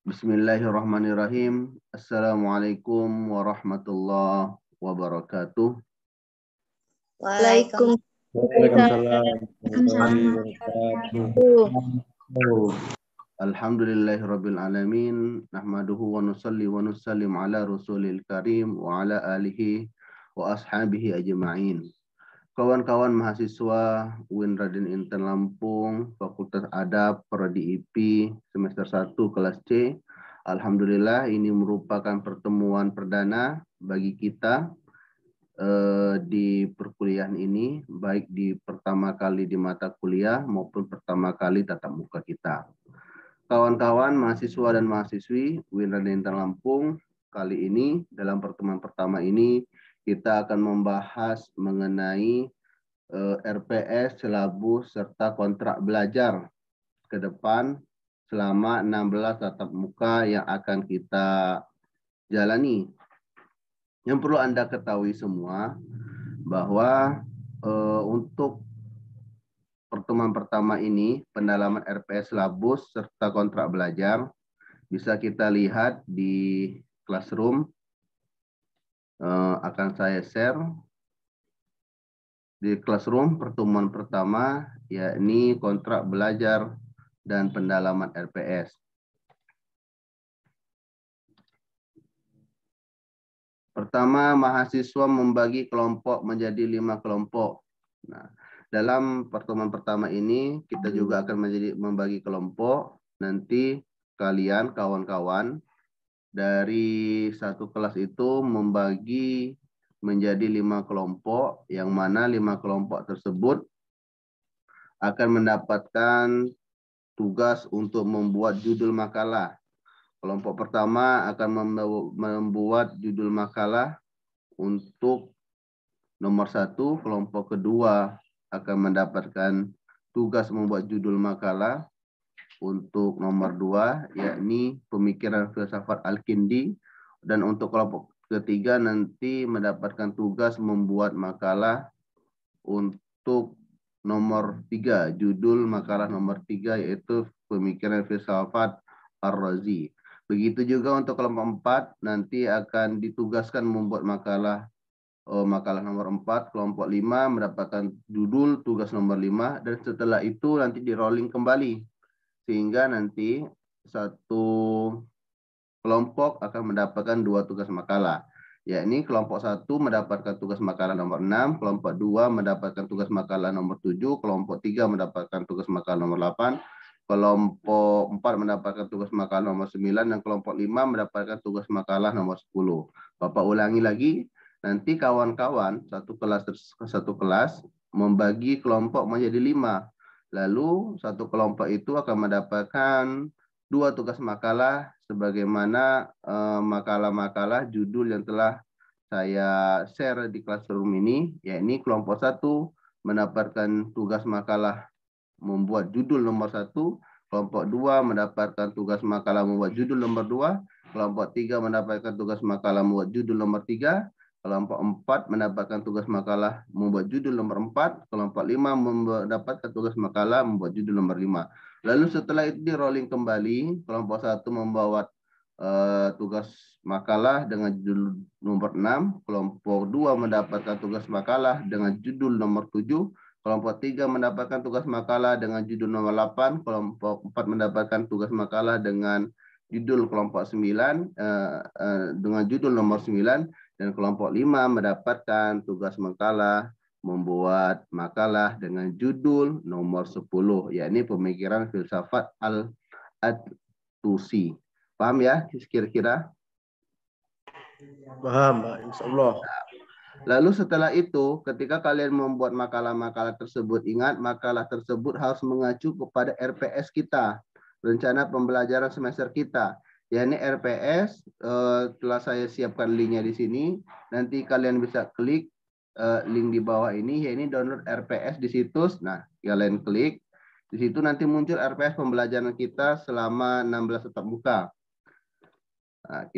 Bismillahirrahmanirrahim. Assalamualaikum warahmatullahi wabarakatuh. Waalaikumsalam warahmatullahi wabarakatuh. Alhamdulillahirabbil alamin. Nahmaduhu wa nusalli wa nusallim ala rasulil karim wa ala alihi wa ashabihi ajma'in. Kawan-kawan mahasiswa UIN Raden Inten Lampung, Fakultas Adab, Prodi IP, semester 1, kelas C. Alhamdulillah ini merupakan pertemuan perdana bagi kita di perkuliahan ini, baik di pertama kali di mata kuliah maupun pertama kali tatap muka kita. Kawan-kawan mahasiswa dan mahasiswi UIN Raden Inten Lampung, kali ini dalam pertemuan pertama ini kita akan membahas mengenai RPS, silabus, serta kontrak belajar ke depan selama 16 tatap muka yang akan kita jalani. Yang perlu Anda ketahui semua bahwa untuk pertemuan pertama ini, pendalaman RPS, silabus, serta kontrak belajar, bisa kita lihat di Classroom. Akan saya share di Classroom pertemuan pertama, yakni kontrak belajar dan pendalaman RPS. Pertama, mahasiswa membagi kelompok menjadi 5 kelompok. Nah, dalam pertemuan pertama ini kita juga akan membagi kelompok. Nanti kalian kawan-kawan dari satu kelas itu membagi menjadi 5 kelompok, yang mana 5 kelompok tersebut akan mendapatkan tugas untuk membuat judul makalah. Kelompok pertama akan membuat judul makalah untuk nomor 1, kelompok kedua akan mendapatkan tugas membuat judul makalah untuk nomor 2, yakni pemikiran filsafat Al-Kindi, dan untuk kelompok ketiga nanti mendapatkan tugas membuat makalah untuk nomor 3, judul makalah nomor 3 yaitu pemikiran filsafat Ar-Razi. Begitu juga untuk kelompok 4 nanti akan ditugaskan membuat makalah nomor 4, kelompok 5 mendapatkan judul tugas nomor 5, dan setelah itu nanti di rolling kembali. Sehingga nanti satu kelompok akan mendapatkan 2 tugas makalah. Yakni kelompok 1 mendapatkan tugas makalah nomor 6, kelompok 2 mendapatkan tugas makalah nomor 7, kelompok 3 mendapatkan tugas makalah nomor 8, kelompok 4 mendapatkan tugas makalah nomor 9, dan kelompok 5 mendapatkan tugas makalah nomor 10. Bapak ulangi lagi, nanti kawan-kawan satu kelas membagi kelompok menjadi 5. Lalu satu kelompok itu akan mendapatkan 2 tugas makalah sebagaimana makalah-makalah judul yang telah saya share di Classroom ini, yakni kelompok 1 mendapatkan tugas makalah membuat judul nomor 1, kelompok 2 mendapatkan tugas makalah membuat judul nomor 2, kelompok 3 mendapatkan tugas makalah membuat judul nomor 3, kelompok 4 mendapatkan tugas makalah membuat judul nomor 4, kelompok 5 mendapatkan tugas makalah membuat judul nomor 5. Lalu setelah itu di rolling kembali, kelompok 1 membawa tugas makalah dengan judul nomor 6, kelompok 2 mendapatkan tugas makalah dengan judul nomor 7, kelompok 3 mendapatkan tugas makalah dengan judul nomor 8, kelompok 4 mendapatkan tugas makalah dengan judul kelompok 9 dengan judul nomor 9, dan kelompok 5 mendapatkan tugas makalah membuat makalah dengan judul nomor 10, yakni pemikiran filsafat Al-Tusi. Paham ya kira-kira? Paham, Pak. Insyaallah. Lalu setelah itu, ketika kalian membuat makalah-makalah tersebut, ingat makalah tersebut harus mengacu kepada RPS kita, rencana pembelajaran semester kita. Yakni RPS, telah saya siapkan linknya di sini. Nanti kalian bisa klik link di bawah ini, yakni download RPS di situs. Nah, kalian klik. Di situ nanti muncul RPS pembelajaran kita selama 16 tatap muka. Nah,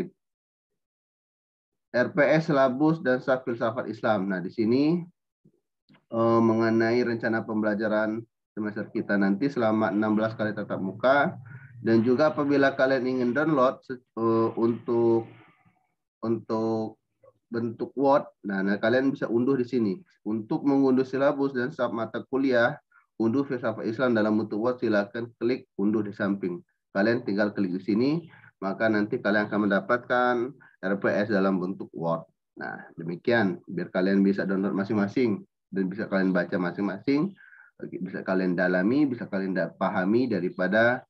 RPS, silabus, dan filsafat Islam. Nah, di sini mengenai rencana pembelajaran semester kita nanti selama 16 kali tatap muka, Dan juga apabila kalian ingin download untuk bentuk Word, nah kalian bisa unduh di sini. Untuk mengunduh silabus dan sub mata kuliah, unduh filsafat Islam dalam bentuk Word, silakan klik unduh di samping. Kalian tinggal klik di sini, maka nanti kalian akan mendapatkan RPS dalam bentuk Word. Nah, demikian biar kalian bisa download masing-masing dan bisa kalian baca masing-masing, bisa kalian dalami, bisa kalian pahami daripada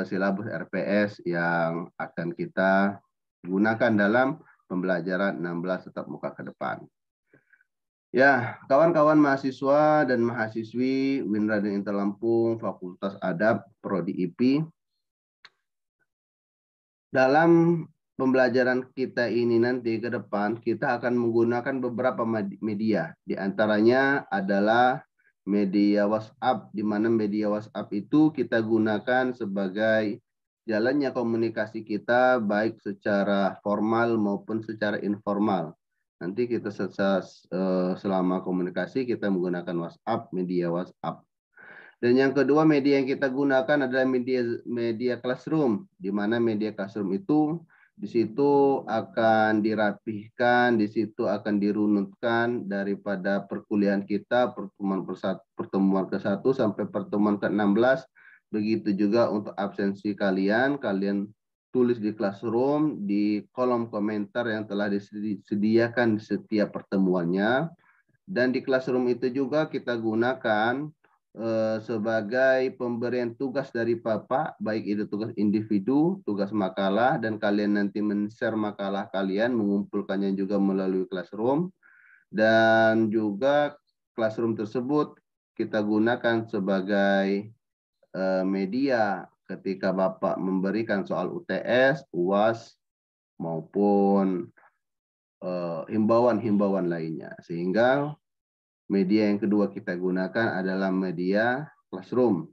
silabus RPS yang akan kita gunakan dalam pembelajaran 16 tetap muka ke depan. Ya, kawan-kawan mahasiswa dan mahasiswi Winraden Inter Lampung Fakultas Adab Prodi IP, dalam pembelajaran kita ini nanti ke depan kita akan menggunakan beberapa media. Di antaranya adalah media WhatsApp, di mana media WhatsApp itu kita gunakan sebagai jalannya komunikasi kita baik secara formal maupun secara informal. Nanti kita selama komunikasi kita menggunakan WhatsApp, media WhatsApp. Dan yang kedua media yang kita gunakan adalah media classroom, di mana media classroom itu di situ akan dirapihkan, di situ akan dirunutkan daripada perkuliahan kita, pertemuan ke-1 sampai pertemuan ke-16. Begitu juga untuk absensi kalian tulis di classroom, di kolom komentar yang telah disediakan di setiap pertemuannya. Dan di classroom itu juga kita gunakan sebagai pemberian tugas dari Bapak, baik itu tugas individu, tugas makalah, dan kalian nanti men-share makalah kalian, mengumpulkannya juga melalui classroom, dan juga classroom tersebut kita gunakan sebagai media ketika Bapak memberikan soal UTS, UAS, maupun himbauan-himbauan lainnya. Sehingga media yang kedua kita gunakan adalah media classroom.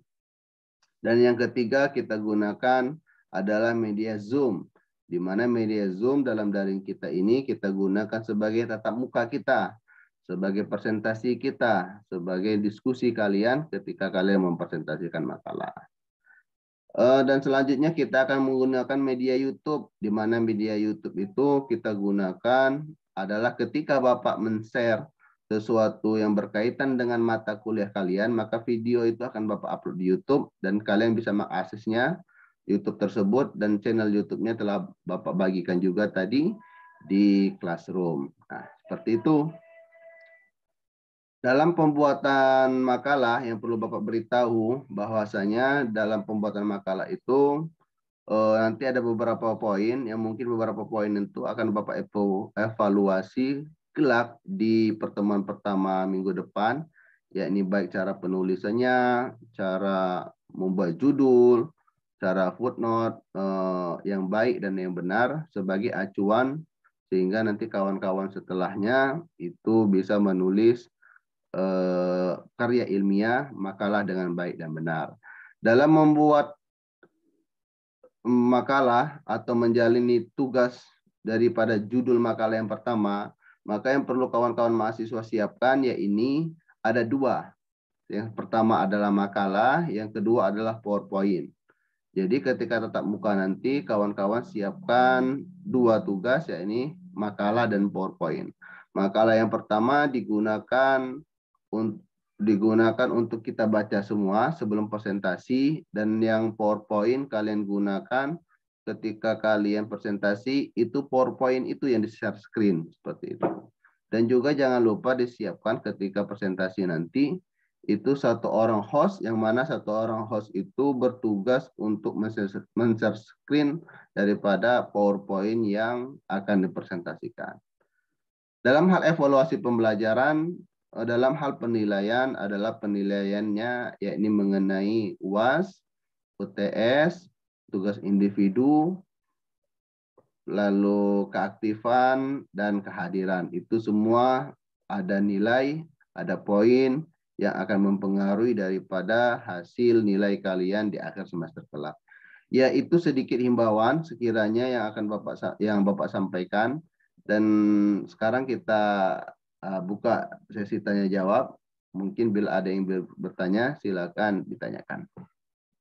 Dan yang ketiga kita gunakan adalah media Zoom. Di mana media Zoom dalam daring kita ini kita gunakan sebagai tatap muka kita, sebagai presentasi kita, sebagai diskusi kalian ketika kalian mempresentasikan makalah. Dan selanjutnya kita akan menggunakan media YouTube, di mana media YouTube itu kita gunakan adalah ketika Bapak men-share sesuatu yang berkaitan dengan mata kuliah kalian, maka video itu akan Bapak upload di YouTube dan kalian bisa mengaksesnya YouTube tersebut, dan channel YouTube-nya telah Bapak bagikan juga tadi di Classroom. Nah, seperti itu. Dalam pembuatan makalah yang perlu Bapak beritahu bahwasanya dalam pembuatan makalah itu nanti ada beberapa poin yang mungkin beberapa poin itu akan Bapak evaluasi kelak di pertemuan pertama minggu depan, yakni baik cara penulisannya, cara membuat judul, cara footnote yang baik dan yang benar sebagai acuan sehingga nanti kawan-kawan setelahnya itu bisa menulis karya ilmiah, makalah dengan baik dan benar. Dalam membuat makalah atau menjalani tugas daripada judul makalah yang pertama, maka yang perlu kawan-kawan mahasiswa siapkan yaitu ada dua. Yang pertama adalah makalah, yang kedua adalah PowerPoint. Jadi ketika tatap muka nanti kawan-kawan siapkan dua tugas, yaitu makalah dan PowerPoint. Makalah yang pertama digunakan untuk kita baca semua sebelum presentasi, dan yang PowerPoint kalian gunakan ketika kalian presentasi, itu PowerPoint itu yang di-share screen seperti itu. Dan juga jangan lupa disiapkan ketika presentasi nanti itu satu orang host, yang mana satu orang host itu bertugas untuk men-share screen daripada PowerPoint yang akan dipresentasikan. Dalam hal evaluasi pembelajaran, dalam hal penilaian adalah penilaiannya yakni mengenai UAS, UTS, tugas individu, lalu keaktifan dan kehadiran. Itu semua ada nilai, ada poin yang akan mempengaruhi daripada hasil nilai kalian di akhir semester kelak. Ya, itu sedikit himbauan sekiranya yang Bapak sampaikan. Dan sekarang kita buka sesi tanya jawab. Mungkin bila ada yang bertanya, silakan ditanyakan.